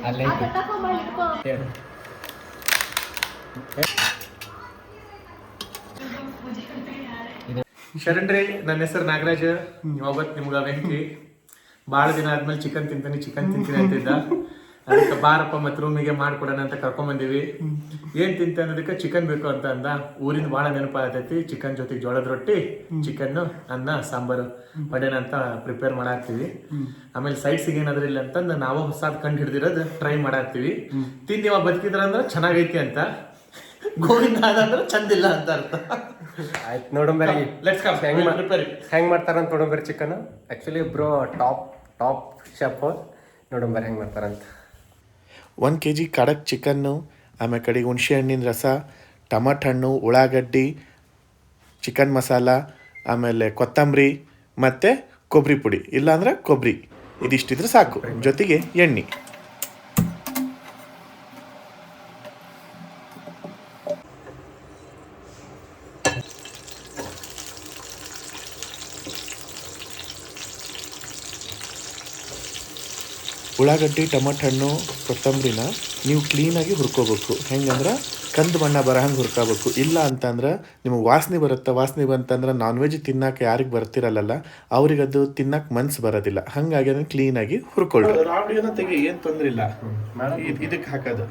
ಅಲ್ಲೇ ಶರಣ್ರಿ, ನನ್ನ ಹೆಸರು ನಾಗರಾಜ್. ಇವತ್ತು ನಿಮ್ಗೆ ವೆಂಕಿ ಭಾಳ ದಿನ ಆದ್ಮೇಲೆ ಚಿಕನ್ ತಿಂತೀನಿ ಅಂತಿದ್ದ. ಅದಕ್ಕೆ ಬಾರಪ್ಪ ಮತ್ತೆ ರೂಮಿಗೆ ಮಾಡ್ಕೊಡೋಣ ಅಂತ ಕರ್ಕೊಂಬಂದಿವಿ. ಏನ್ ತಿಂತೆ ಅನ್ನೋದಕ್ಕೆ ಚಿಕನ್ ಬೇಕು ಅಂತ ಅಂದ. ಊರಿಂದ ಭಾಳ ನೆನಪಾಗತೈತಿ. ಚಿಕನ್ ಜೊತೆಗೆ ಜೋಳದ ರೊಟ್ಟಿ, ಚಿಕನ್, ಅನ್ನ, ಸಾಂಬಾರು ಪಡೆನ ಅಂತ ಪ್ರಿಪೇರ್ ಮಾಡಾಕ್ತಿವಿ. ಆಮೇಲೆ ಸೈಡ್ಸಿಗೆ ಏನಾದ್ರೂ ಇಲ್ಲ ಅಂತಂದು ನಾವು ಹೊಸಾದ್ ಕಂಡು ಹಿಡ್ದಿರೋದು ಟ್ರೈ ಮಾಡಾಕ್ತಿವಿ. ತಿಂದಿವ ಬದುಕಿದ್ರ ಅಂದ್ರೆ ಚೆನ್ನಾಗೈತಿ ಅಂತ, ಗೋವಿಂದ ಆದಂದ್ರೆ ಚಂದಿಲ್ಲ ಅಂತ ಅರ್ಥ. ಆಯ್ತು, ನೋಡಂಬರಿ ಹೆಂಗ್ ಮಾಡ್ತಾರಂತ ನೋಡಂಬರಿ. Chicken actually bro top chef. ನೋಡಂಬರಿ ಹೆಂಗೆ ಮಾಡ್ತಾರಂತ. 1 kg ಖಡಕ್ ಚಿಕನ್ನು, ಆಮೇಲೆ ಕಡೆಗೆ ಹುಣಸೆ ಹಣ್ಣಿನ ರಸ, ಟಮಾಟ ಹಣ್ಣು, ಉಳ್ಳಾಗಡ್ಡಿ, ಚಿಕನ್ ಮಸಾಲ, ಆಮೇಲೆ ಕೊತ್ತಂಬರಿ ಮತ್ತು ಕೊಬ್ಬರಿ ಪುಡಿ, ಇಲ್ಲಾಂದ್ರೆ ಕೊಬ್ಬರಿ, ಇದಿಷ್ಟಿದ್ರೆ ಸಾಕು. ಜೊತೆಗೆ ಎಣ್ಣೆ. ಉಳ್ಳಾಗಡ್ಡಿ, ಟಮಾಟ ಹಣ್ಣು, ಕೊತ್ತಂಬರಿನ ನೀವು ಕ್ಲೀನಾಗಿ ಹುರ್ಕೋಬೇಕು. ಹೆಂಗಂದ್ರೆ ಕಂದು ಬಣ್ಣ ಬರೋ ಹಂಗೆ ಹುರ್ಕೋಬೇಕು. ಇಲ್ಲ ಅಂತಂದ್ರೆ ನಿಮಗೆ ವಾಸನೆ ಬರುತ್ತೆ. ವಾಸನೆ ಬಂತಂದ್ರೆ ನಾನ್ ವೆಜ್ ತಿನ್ನಕ್ಕೆ ಯಾರಿಗೆ ಬರ್ತಿರಲ್ಲ ಅವ್ರಿಗೆ ಅದು ತಿನ್ನಕ್ಕೆ ಮನ್ಸು ಬರೋದಿಲ್ಲ. ಹಾಗಾಗಿ ಅದನ್ನು ಕ್ಲೀನಾಗಿ ಹುರ್ಕೊಳ್ಳಿ. ರಾವಡಿಯನ್ನು ತೆಗಿ, ಏನು ತೊಂದರೆ ಇಲ್ಲ. ಇದಕ್ಕೆ ಹಾಕೋದು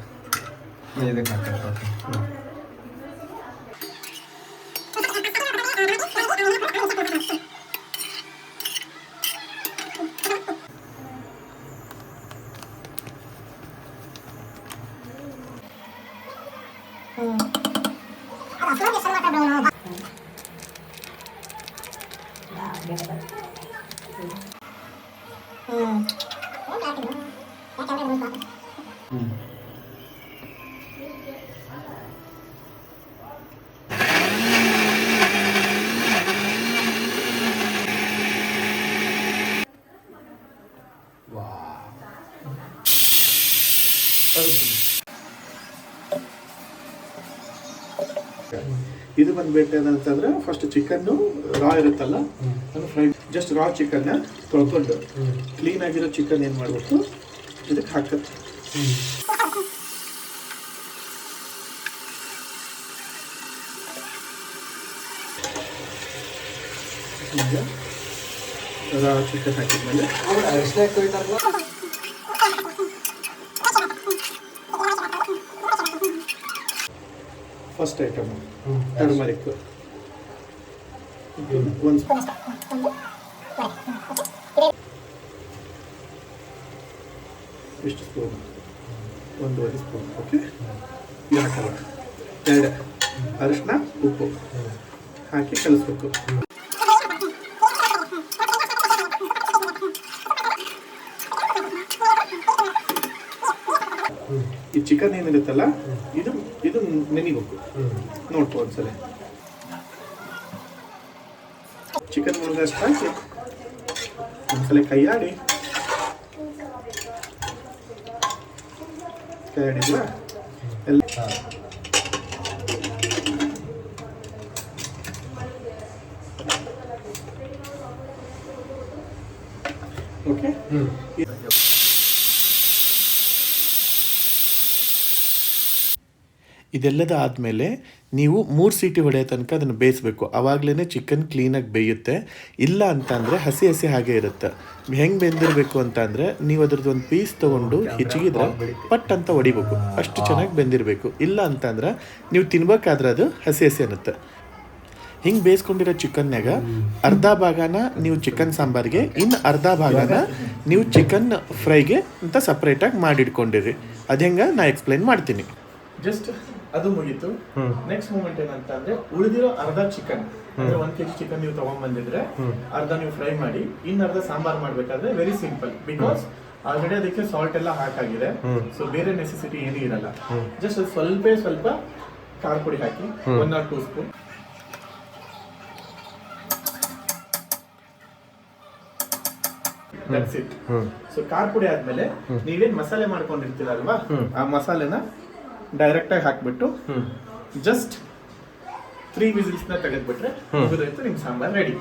ಇದು ಬಂದ್ಬಿಟ್ಟು ಏನಂತಂದ್ರೆ ಫಸ್ಟ್ ಚಿಕನ್ನು ರಾ ಇರುತ್ತಲ್ಲ, ಫ್ರೈ ಜಸ್ಟ್ ರಾ ಚಿಕನ್ನ ತೊಳ್ಕೊಂಡು ಕ್ಲೀನ್ ಆಗಿರೋ ಚಿಕನ್ ಏನು ಮಾಡ್ಬೇಕು ಇದಕ್ಕೆ ಹಾಕತ್ತೆ. ಈಗ ರಾ ಚಿಕನ್ ಹಾಕಿದ್ಮೇಲೆ ಫಸ್ಟ್ ಐಟಮ್ ಟರ್ಮರಿಕ್ ಒಂದು ಸ್ಪೂನ್, ಎಷ್ಟು ಸ್ಪೂನ್? 1.5 ಸ್ಪೂನ್. ಓಕೆ, ಇದು ಹಾಕಲ್ಲ. 2 ಅರಿಶಿನ, ಉಪ್ಪು ಹಾಕಿ ಕಲಿಸ್ಬೇಕು. ಈ ಚಿಕನ್ ಏನಿರುತ್ತಲ್ಲ ಇದು ನೆನಿಬೇಕು. ನೋಡ್ಕೊ ಒಂದ್ಸಲ ಚಿಕನ್ ಮುಳುಗಷ್ಟು ಹಾಕಿ ಒಂದ್ಸಲ ಕೈ ಆಡಿದ್ರ ಎಲ್ಲ ಓಕೆ. ಇದೆಲ್ಲದ ಆದಮೇಲೆ ನೀವು 3 ಸೀಟಿ ಹೊಡೆಯೋ ತನಕ ಅದನ್ನು ಬೇಯಿಸ್ಬೇಕು. ಆವಾಗಲೇ ಚಿಕನ್ ಕ್ಲೀನಾಗಿ ಬೇಯುತ್ತೆ. ಇಲ್ಲ ಅಂತಂದರೆ ಹಸಿ ಹಾಗೆ ಇರುತ್ತೆ. ಹೆಂಗೆ ಬೆಂದಿರಬೇಕು ಅಂತಂದರೆ ನೀವು ಅದ್ರದ್ದು ಒಂದು ಪೀಸ್ ತೊಗೊಂಡು ಹಿಚ್ಚಿಗಿದ್ರೆ ಪಟ್ ಅಂತ ಹೊಡಿಬೇಕು. ಅಷ್ಟು ಚೆನ್ನಾಗಿ ಬೆಂದಿರಬೇಕು. ಇಲ್ಲ ಅಂತಂದ್ರೆ ನೀವು ತಿನ್ಬೇಕಾದ್ರೆ ಅದು ಹಸಿ ಅನ್ನುತ್ತೆ. ಹಿಂಗೆ ಬೇಯಿಸ್ಕೊಂಡಿರೋ ಚಿಕನ್ಯಾಗ ಅರ್ಧ ಭಾಗನ ನೀವು ಚಿಕನ್ ಸಾಂಬಾರಿಗೆ, ಇನ್ನು ಅರ್ಧ ಭಾಗನ ನೀವು ಚಿಕನ್ ಫ್ರೈಗೆ ಅಂತ ಸಪ್ರೇಟಾಗಿ ಮಾಡಿಟ್ಕೊಂಡಿರಿ. ಅದು ಹೆಂಗೆ ನಾ ಎಕ್ಸ್ಪ್ಲೈನ್ ಮಾಡ್ತೀನಿ. ಜಸ್ಟ್ ಅದು ಮುಗೀತು. ನೆಕ್ಸ್ಟ್ ಮೂಮೆಂಟ್ ಏನಂತ ಅಂದ್ರೆ ಉಳಿದಿರೋ ಅರ್ಧ ಚಿಕನ್, ಅಂದ್ರೆ 1 kg ಚಿಕನ್ ನೀವು ತಗೊಂಡ್ಬಂದಿದ್ರೆ ಅರ್ಧ ನೀವು ಫ್ರೈ ಮಾಡಿ, ಅರ್ಧ ಸಾಂಬಾರ್ ಮಾಡ್ಬೇಕಾದ್ರೆ ವೆರಿ ಸಿಂಪಲ್. ಬಿಕಾಸ್ ಆಲ್ರೆಡಿ ಅದಕ್ಕೆ ಸಾಲ್ಟ್ ಎಲ್ಲ ಹಾಕಾಗಿದೆ. ಸೊ ಬೇರೆ ನೆಸೆಸಿಟಿ ಏನೂ ಇರಲ್ಲ. ಜಸ್ಟ್ ಸ್ವಲ್ಪ ಖಾರ ಪುಡಿ ಹಾಕಿ 1 or 2 spoon. That's it. So ಖಾರ ಪುಡಿ ಆದ್ಮೇಲೆ ನೀವೇನ್ ಮಸಾಲೆ ಮಾಡ್ಕೊಂಡಿರ್ತೀರಲ್ವಾ, ಆ ಮಸಾಲೆನ ಡೈರೆಕ್ಟ್ ಆಗಿ ಹಾಕ್ಬಿಟ್ಟು ಜಸ್ಟ್ 3 ವಿಸಿಲ್ಸ್ನ ತೆಗೆದ್ಬಿಟ್ರೆ ಮುಗಿದೋಯ್ತು, ನಿಮ್ ಸಾಂಬಾರ್ ರೆಡಿ.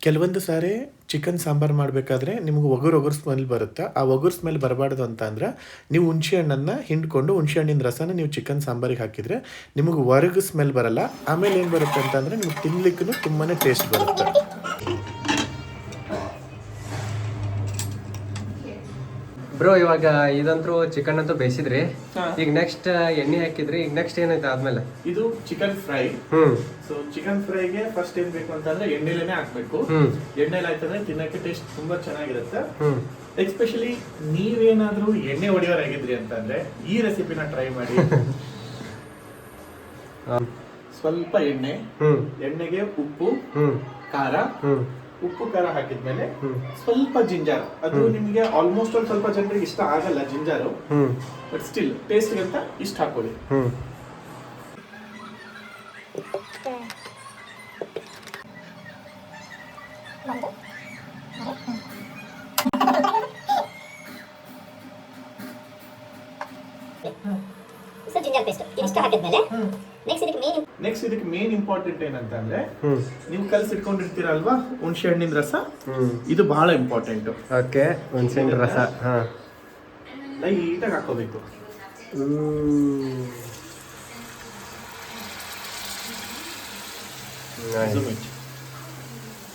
ಕೆಲವೊಂದು ಸಾರಿ ಚಿಕನ್ ಸಾಂಬಾರು ಮಾಡಬೇಕಾದ್ರೆ ನಿಮ್ಗೆ ಒಗರು ಸ್ಮೆಲ್ ಬರುತ್ತೆ. ಆ ಒಗರು ಸ್ಮೆಲ್ ಬರಬಾರ್ದು ಅಂತ ಅಂದ್ರೆ ನೀವು ಹುಣಸೆ ಹಣ್ಣನ್ನು ಹಿಂಡ್ಕೊಂಡು ಹುಣಸೆ ಹಣ್ಣಿನ ರಸನ ನೀವು ಚಿಕನ್ ಸಾಂಬಾರಿಗೆ ಹಾಕಿದರೆ ನಿಮಗೆ ಹೊರಗೆ ಸ್ಮೆಲ್ ಬರಲ್ಲ. ಆಮೇಲೆ ಏನು ಬರುತ್ತೆ ಅಂತಂದರೆ ನಿಮ್ಗೆ ತಿನ್ಲಿಕ್ಕೂ ತುಂಬಾ ಟೇಸ್ಟ್ ಬರುತ್ತೆ. ಬ್ರೋ ಇವಾಗ ಇದಂತೂ ಚಿಕನ್ ಅಂತೂ ಬೇಯಿಸಿದ್ರಿ, ಈಗ ನೆಕ್ಸ್ಟ್ ಎಣ್ಣೆ ಹಾಕಿದ್ರಿ, ಈಗ ನೆಕ್ಸ್ಟ್ ಏನೈತೆ ಆದ್ಮೇಲೆ? ಇದು ಚಿಕನ್ ಫ್ರೈ. ಸೊ ಚಿಕನ್ ಫ್ರೈಗೆ ಫಸ್ಟ್ ಏನ್ ಬೇಕು ಅಂತಂದ್ರೆ ಎಣ್ಣೆಲೇನೆ ಹಾಕ್ಬೇಕು. ಎಣ್ಣೆಲಿ ಆಯ್ತಂದ್ರೆ ತಿನ್ನಕ್ಕೆ ಟೇಸ್ಟ್ ತುಂಬಾ ಚೆನ್ನಾಗಿರುತ್ತೆ. ಎಸ್ಪೆಷಲಿ ನೀವೇನಾದ್ರೂ ಎಣ್ಣೆ ಹೊಡೆಯೋರಾಗಿದ್ರಿ ಅಂತಂದ್ರೆ ಈ ರೆಸಿಪಿನ ಟ್ರೈ ಮಾಡಿ. ಸ್ವಲ್ಪ ಎಣ್ಣೆಗೆ ಉಪ್ಪು ಖಾರ, ಉಪ್ಪು ಖಾರ ಹಾಕಿದ್ಮೇಲೆ ಸ್ವಲ್ಪ ಜಿಂಜರ್. ಅದು ನಿಮ್ಗೆ ಆಲ್ಮೋಸ್ಟ್ ಒಂದು ಸ್ವಲ್ಪ ಜನರಿಗೆ ಇಷ್ಟ ಆಗಲ್ಲ ಜಿಂಜರು, ಬಟ್ ಸ್ಟಿಲ್ ಟೇಸ್ಟ್ ಅಂತ ಇಷ್ಟ ಹಾಕೊಳ್ಳಿ. ಜಿಂಜರ್ ಪೇಸ್ಟ್ ಇಷ್ಟ ಹಾಕಿದ್ಮೇಲೆ ನೆಕ್ಸ್ಟ್ ಇದಕ್ಕೆ ಮೇನ್ ಇಂಪಾರ್ಟೆಂಟ್ ಏನಂತಂದ್ರೆ ನೀವು ಕಲ್ಸಿಟ್ಕೊಂಡಿರ್ತೀರಲ್ವಾ ಹುಣಸೆ ಹಣ್ಣಿನ ರಸ, ಇದು ಬಹಳ ಇಂಪಾರ್ಟೆಂಟ್. ಓಕೆ, ಹುಣಸೆ ಹಣ್ಣಿನ ರಸ ಲೈಟಾಗಿ ಹಾಕೋಬೇಕು.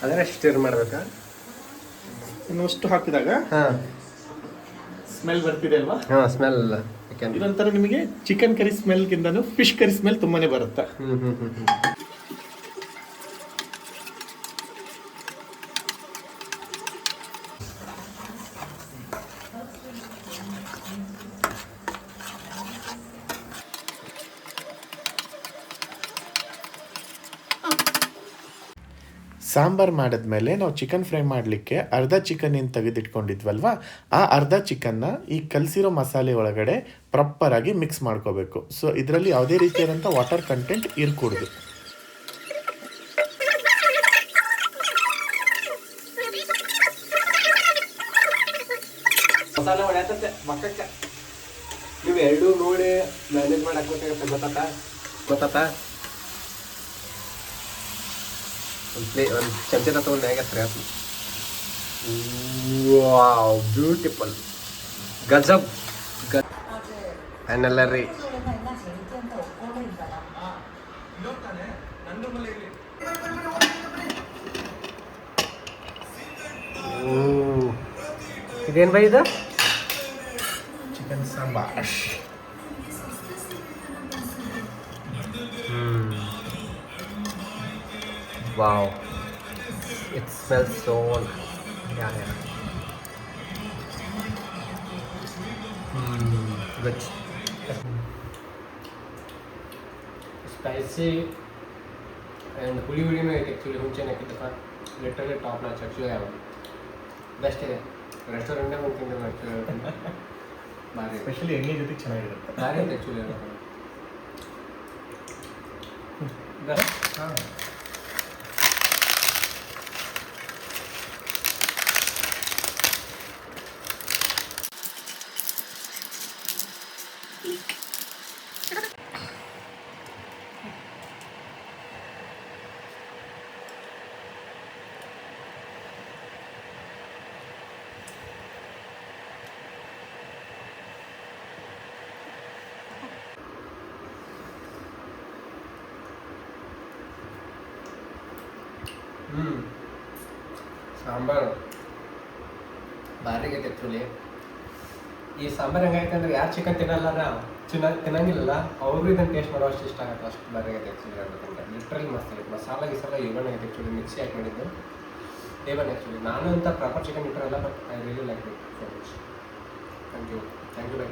ಅದನ್ನ ಸ್ಟಿರ್ ಮಾಡ್ಬೇಕಾ? ಇನ್ನಷ್ಟು ಹಾಕಿದಾಗ ಸ್ಮೆಲ್ ಬರ್ತಿದೆ ಅಲ್ವಾ? ಸ್ಮೆಲ್ ಇದೊಂಥರ ನಿಮಗೆ ಚಿಕನ್ ಕರಿ ಸ್ಮೆಲ್ ಗಿಂತನೂ ಫಿಶ್ ಕರಿ ಸ್ಮೆಲ್ ತುಂಬಾನೇ ಬರುತ್ತೆ. ಸಾಂಬಾರು ಮಾಡಿದ್ಮೇಲೆ ನಾವು ಚಿಕನ್ ಫ್ರೈ ಮಾಡಲಿಕ್ಕೆ ಅರ್ಧ ಚಿಕನ್ ಏನು ತೆಗೆದಿಟ್ಕೊಂಡಿದ್ವಲ್ವ, ಆ ಅರ್ಧ ಚಿಕನ್ನ ಈ ಕಲಸಿರೋ ಮಸಾಲೆ ಒಳಗಡೆ ಪ್ರಾಪರಾಗಿ ಮಿಕ್ಸ್ ಮಾಡ್ಕೋಬೇಕು. ಸೊ ಇದರಲ್ಲಿ ಯಾವುದೇ ರೀತಿಯಾದಂಥ ವಾಟರ್ ಕಂಟೆಂಟ್ ಇರಕೂಡ್ದು. ಮಸಾಲೆ ಹೊಡ್ಯಾತತ್ತೆ ಮಕ್ಕಕ್ಕೆ, ನೀವು ಎರಡೂ ನೋಡಿ ಮ್ಯಾನೇಜ್ ಮಾಡಿ ಹಾಕ್ಬೇಕಾಗತ್ತೆ. ಗೊತ್ತಾತ ಒಂದು ಚಮಚ ತಗೊಂಡು ಹೇಗತ್ರಿ ಅದು. ವಾವ್, ಬ್ಯೂಟಿಫುಲ್, ಗಜಬ್ ಅನ್ನೆಲ್ಲ ರೀ. ಇದೇನು ಬೈ ಇದು? Chicken sambar. Wow, it smells so yeah. Good. Spicy and ಹುಳಿ ಹುಳಿನೂ ಐತೆ. ಆ್ಯಕ್ಚುಲಿ ಹುಂಚೆನೇ ಹಾಕಿದ್ದಪ್ಪ, literally top notch. Actually best ಇದೆ. ರೆಸ್ಟೋರೆಂಟೇ ಬಂದು ತಿಂದು ಭಾರಿ, ಸ್ಪೆಷಲಿ ಎಣ್ಣೆ ಜೊತೆ ಚೆನ್ನಾಗಿರುತ್ತೆ. ಭಾರಿ ಇದೆ ಆ್ಯಕ್ಚುಲಿ. ಸಾಂಬಾರು ಭಾರಿ ಆಗೈತೆ ಆ್ಯಕ್ಚುಲಿ. ಈ ಸಾಂಬಾರು ಹೆಂಗೈತೆ ಅಂದ್ರೆ ಯಾರು ಚಿಕನ್ ತಿನ್ನಲ್ಲ ತಿನ್ನಂಗಿಲ್ಲ ಅವರು ಇದನ್ನು ಟೇಸ್ಟ್ ಮಾಡೋ ಅಷ್ಟು ಇಷ್ಟ ಆಗುತ್ತೆ. ಅಷ್ಟು ಭಾರಿ ಆಗೈತೆ ಆ್ಯಕ್ಚುಲಿ ಹೇಳ್ಬೇಕಂದ್ರೆ. ಲಿಟ್ರಲಿ ಮಸ್ತ್ ಆಗೈತೆ. ಮಸಾಲ ಗಿಸಾಲ ಇವನ್ ಆಗೈತೆ ಆ್ಯಕ್ಚುಲಿ. ಮಿಕ್ಸಿ ಹಾಕಿ ಮಾಡಿದ್ದು ಇವನ್ ಆ್ಯಕ್ಚುಲಿ. ನಾನು ಅಂತ ಪ್ರಾಪರ್ ಚಿಕನ್ ಇಟ್ಟರಲ್ಲ, but I really like it so much. Thank you by.